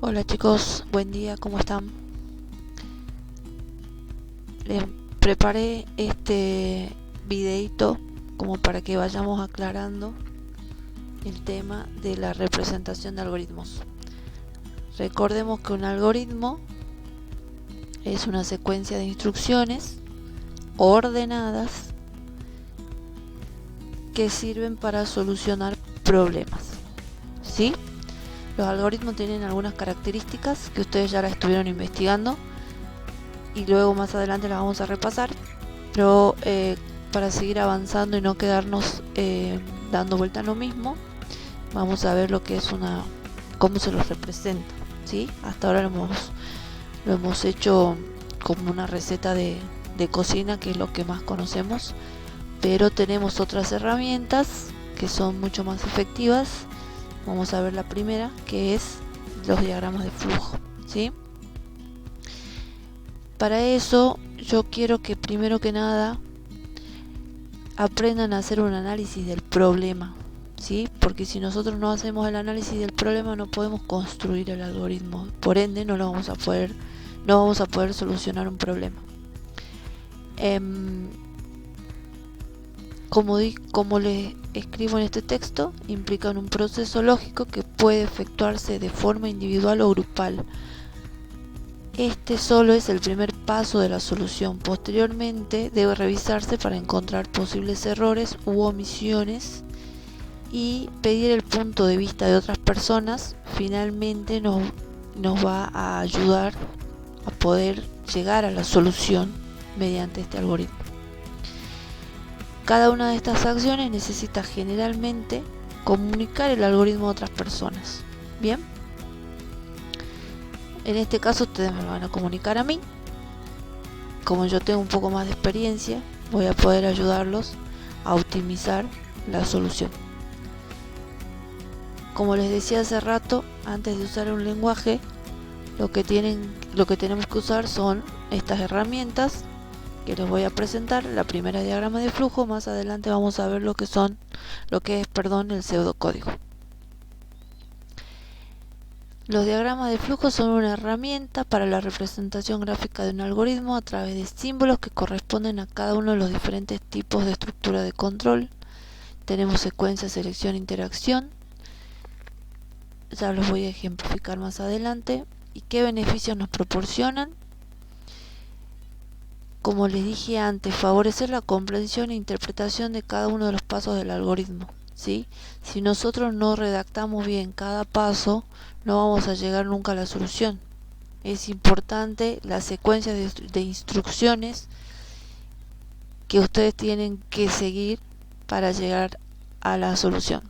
Hola chicos, buen día, ¿cómo están? Les preparé este videito como para que vayamos aclarando el tema de la representación de algoritmos. Recordemos que un algoritmo es una secuencia de instrucciones ordenadas que sirven para solucionar problemas, ¿sí? Los algoritmos tienen algunas características que ustedes ya las estuvieron investigando y luego más adelante las vamos a repasar, pero para seguir avanzando y no quedarnos dando vuelta a lo mismo, vamos a ver lo que es cómo se los representa, ¿sí? Hasta ahora lo hemos hecho como una receta de cocina, que es lo que más conocemos, pero tenemos otras herramientas que son mucho más efectivas. Vamos a ver la primera, que es los diagramas de flujo, ¿sí? Para eso yo quiero que primero que nada aprendan a hacer un análisis del problema, ¿sí? Porque si nosotros no hacemos el análisis del problema no podemos construir el algoritmo, por ende no vamos a poder solucionar un problema. Como les escribo en este texto, implican un proceso lógico que puede efectuarse de forma individual o grupal. Este solo es el primer paso de la solución. Posteriormente debe revisarse para encontrar posibles errores u omisiones y pedir el punto de vista de otras personas. Finalmente nos va a ayudar a poder llegar a la solución mediante este algoritmo. Cada una de estas acciones necesita generalmente comunicar el algoritmo a otras personas. Bien, en este caso ustedes me lo van a comunicar a mí. Como yo tengo un poco más de experiencia, voy a poder ayudarlos a optimizar la solución. Como les decía hace rato, antes de usar un lenguaje, lo que tenemos que usar son estas herramientas que les voy a presentar. La primera es diagrama de flujo, más adelante vamos a ver lo que es el pseudocódigo. Los diagramas de flujo son una herramienta para la representación gráfica de un algoritmo a través de símbolos que corresponden a cada uno de los diferentes tipos de estructura de control. Tenemos secuencia, selección, interacción. Ya los voy a ejemplificar más adelante. ¿Y qué beneficios nos proporcionan? Como les dije antes, favorecer la comprensión e interpretación de cada uno de los pasos del algoritmo, ¿sí? Si nosotros no redactamos bien cada paso, no vamos a llegar nunca a la solución. Es importante la secuencia de instrucciones que ustedes tienen que seguir para llegar a la solución.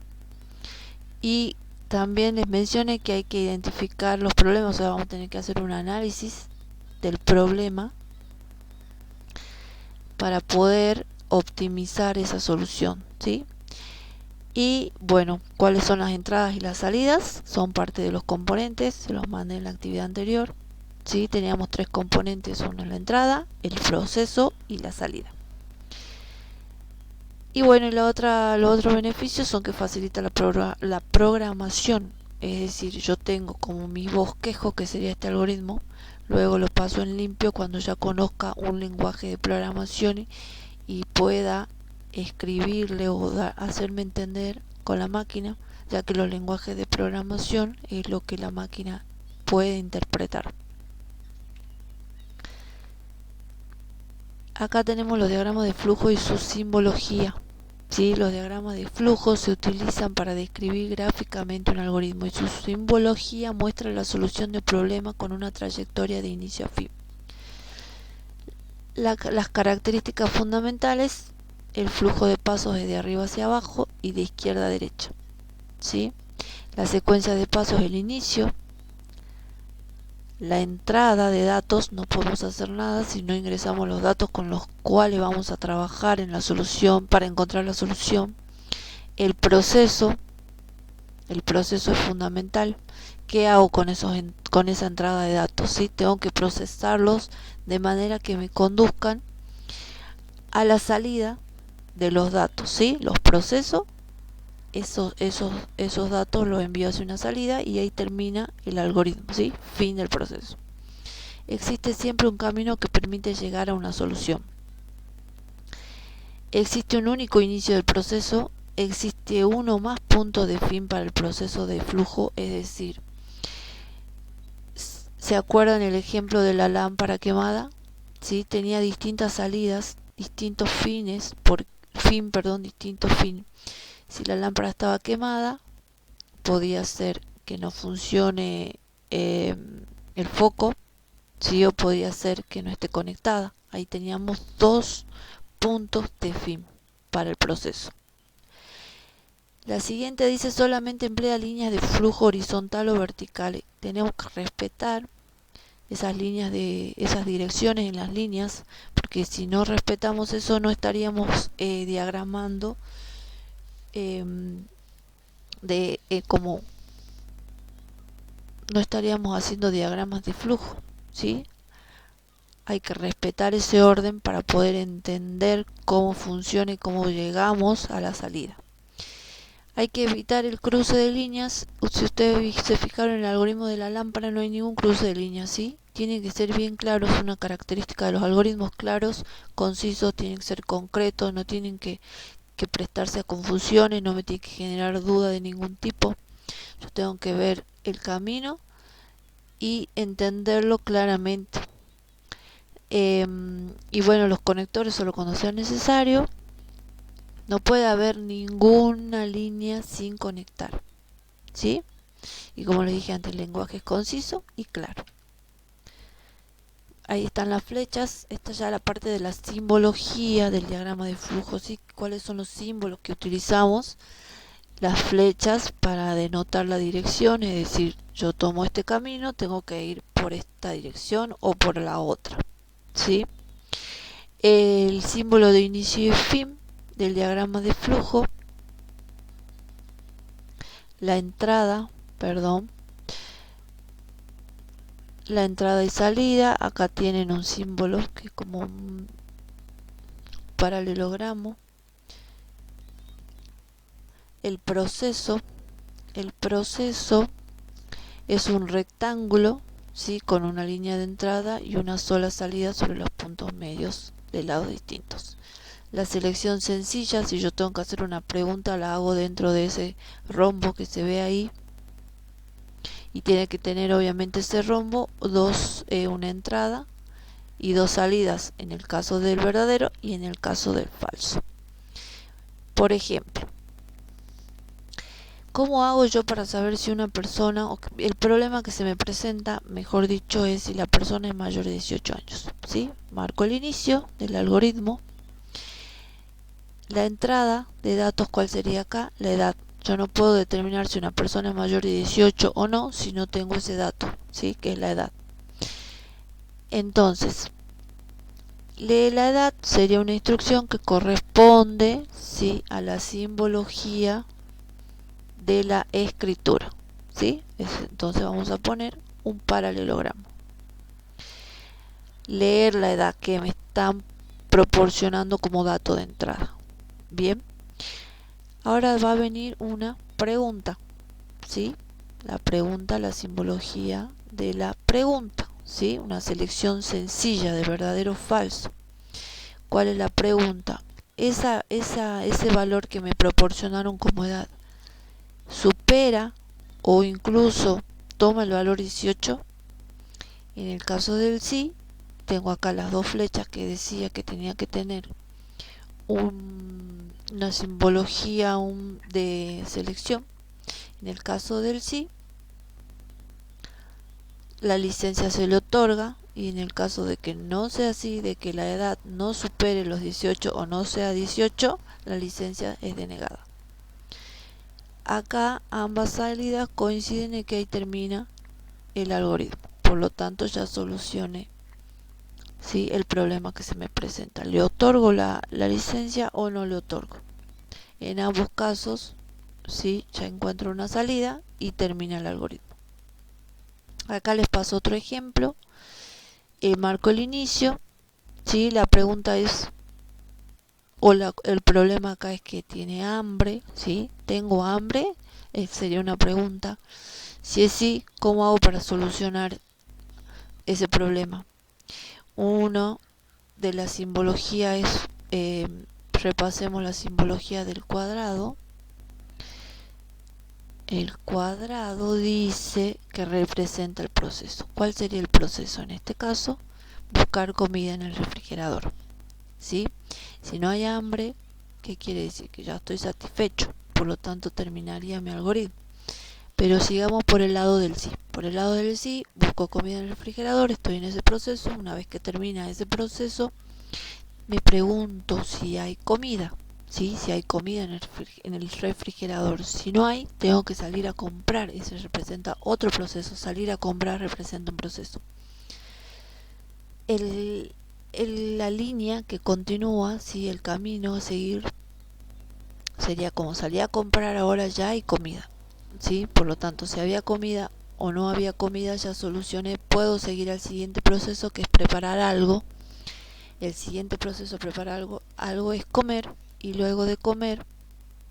Y también les mencioné que hay que identificar los problemas, o sea, vamos a tener que hacer un análisis del problema para poder optimizar esa solución, ¿sí? Y bueno, ¿cuáles son las entradas y las salidas? Son parte de los componentes, se los mandé en la actividad anterior, ¿sí? Teníamos tres componentes, uno en la entrada, el proceso y la salida. Y bueno, los otros beneficios son que facilita la programación, es decir, yo tengo como mi bosquejo, que sería este algoritmo, luego lo paso en limpio cuando ya conozca un lenguaje de programación y pueda escribirle o hacerme entender con la máquina, ya que los lenguajes de programación es lo que la máquina puede interpretar. Acá tenemos los diagramas de flujo y su simbología. ¿Sí? Los diagramas de flujo se utilizan para describir gráficamente un algoritmo y su simbología muestra la solución de un problema con una trayectoria de inicio a fin. Las características fundamentales: el flujo de pasos es de arriba hacia abajo y de izquierda a derecha, ¿sí? La secuencia de pasos es el inicio. La entrada de datos, no podemos hacer nada si no ingresamos los datos con los cuales vamos a trabajar en la solución para encontrar la solución. El proceso es fundamental. ¿Qué hago con esa entrada de datos? ¿Sí? Tengo que procesarlos de manera que me conduzcan a la salida de los datos, ¿sí? Los proceso esos datos los envío hacia una salida y ahí termina el algoritmo, ¿sí? Fin del proceso. Existe siempre un camino que permite llegar a una solución. Existe un único inicio del proceso, existe uno o más puntos de fin para el proceso de flujo, es decir, ¿se acuerdan el ejemplo de la lámpara quemada? ¿Sí? Tenía distintas salidas, distintos fines, distintos fines. Si la lámpara estaba quemada, podía ser que no funcione el foco, ¿sí? O podía ser que no esté conectada. Ahí teníamos dos puntos de fin para el proceso. La siguiente dice solamente emplea líneas de flujo horizontal o vertical. Tenemos que respetar esas líneas esas direcciones en las líneas, porque si no respetamos eso no estaríamos diagramando como no estaríamos haciendo diagramas de flujo, ¿sí? Hay que respetar ese orden para poder entender cómo funciona y cómo llegamos a la salida. Hay que evitar el cruce de líneas. Si ustedes se fijaron en el algoritmo de la lámpara, no hay ningún cruce de líneas, ¿sí? Tienen que ser bien claros, es una característica de los algoritmos claros, concisos, tienen que ser concretos, no tienen que prestarse a confusiones, no me tiene que generar duda de ningún tipo. Yo tengo que ver el camino y entenderlo claramente. Y bueno, los conectores solo cuando sea necesario. No puede haber ninguna línea sin conectar, ¿sí? Y como les dije antes, el lenguaje es conciso y claro. Ahí están las flechas. Esta ya es la parte de la simbología del diagrama de flujo, ¿sí? ¿Cuáles son los símbolos que utilizamos? Las flechas para denotar la dirección, es decir, yo tomo este camino, tengo que ir por esta dirección o por la otra, ¿sí? El símbolo de inicio y fin del diagrama de flujo, la entrada y salida. Acá tienen un símbolo que es como un paralelogramo. El proceso es un rectángulo, ¿sí? Con una línea de entrada y una sola salida sobre los puntos medios de lados distintos. La selección sencilla, si yo tengo que hacer una pregunta, la hago dentro de ese rombo que se ve ahí. Y tiene que tener obviamente ese rombo una entrada y dos salidas en el caso del verdadero y en el caso del falso. Por ejemplo, ¿cómo hago yo para saber si una persona, o el problema que se me presenta, mejor dicho, es si la persona es mayor de 18 años? ¿Sí? Marco el inicio del algoritmo. La entrada de datos, ¿cuál sería acá? La edad. Yo no puedo determinar si una persona es mayor de 18 o no si no tengo ese dato, ¿sí? Que es la edad. Entonces, lee la edad sería una instrucción que corresponde, ¿sí? A la simbología de la escritura, ¿sí? Entonces vamos a poner un paralelogramo. Leer la edad que me están proporcionando como dato de entrada. Bien. Ahora va a venir una pregunta, ¿sí? La pregunta, la simbología de la pregunta, ¿sí? Una selección sencilla de verdadero o falso. ¿Cuál es la pregunta? Ese valor que me proporcionaron como edad, ¿supera o incluso toma el valor 18? En el caso del sí, tengo acá las dos flechas que decía que tenía que tener una simbología de selección. En el caso del sí, la licencia se le otorga, y en el caso de que no sea así, de que la edad no supere los 18 o no sea 18, la licencia es denegada. Acá ambas salidas coinciden en que ahí termina el algoritmo, por lo tanto ya solucioné, ¿sí? El problema que se me presenta. ¿Le otorgo la licencia o no le otorgo? En ambos casos, ¿sí? Ya encuentro una salida y termina el algoritmo. Acá les paso otro ejemplo. Marco el inicio, ¿sí? La pregunta es el problema acá es que tiene hambre, ¿sí? ¿Tengo hambre? Sería una pregunta. Si es sí, ¿cómo hago para solucionar ese problema? Uno de la simbología es, repasemos la simbología del cuadrado. El cuadrado dice que representa el proceso. ¿Cuál sería el proceso? En este caso, buscar comida en el refrigerador, ¿sí? Si no hay hambre, ¿qué quiere decir? Que ya estoy satisfecho, por lo tanto terminaría mi algoritmo. Pero sigamos por el lado del sí. Por el lado del sí, busco comida en el refrigerador, estoy en ese proceso. Una vez que termina ese proceso, me pregunto si hay comida, ¿sí? Si hay comida en el refrigerador. Si no hay, tengo que salir a comprar. Ese representa otro proceso. Salir a comprar representa un proceso. La línea que continúa, ¿sí? El camino a seguir sería como salir a comprar, ahora ya hay comida, ¿sí? Por lo tanto, si había comida o no había comida, ya solucioné, puedo seguir al siguiente proceso, que es preparar algo. El siguiente proceso, preparar algo es comer, y luego de comer,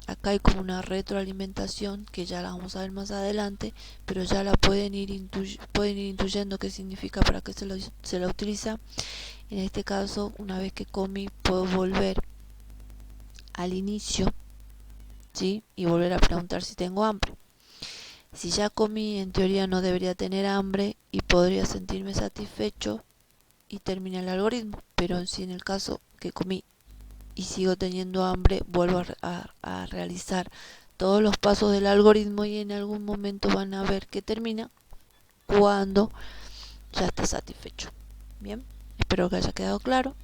acá hay como una retroalimentación que ya la vamos a ver más adelante, pero ya la pueden ir intuyendo qué significa, para qué se la utiliza. En este caso, una vez que comí, puedo volver al inicio, ¿sí? Y volver a preguntar si tengo hambre. Si ya comí, en teoría no debería tener hambre y podría sentirme satisfecho y termina el algoritmo. Pero si en el caso que comí y sigo teniendo hambre, vuelvo a realizar todos los pasos del algoritmo, y en algún momento van a ver que termina cuando ya está satisfecho. Bien, espero que haya quedado claro.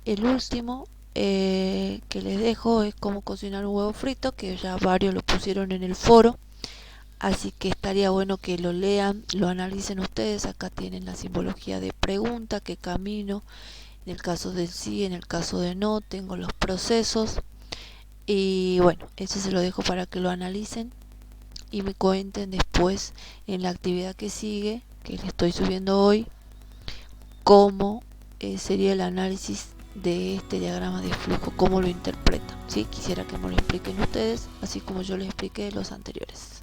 El último que les dejo es cómo cocinar un huevo frito, que ya varios lo pusieron en el foro, así que estaría bueno que lo lean, lo analicen ustedes. Acá tienen la simbología de pregunta, qué camino, en el caso del sí, en el caso de no, tengo los procesos. Y bueno, eso se lo dejo para que lo analicen y me cuenten después, en la actividad que sigue, que les estoy subiendo hoy, cómo sería el análisis de este diagrama de flujo, cómo lo interpretan, ¿sí? Quisiera que me lo expliquen ustedes, así como yo les expliqué los anteriores.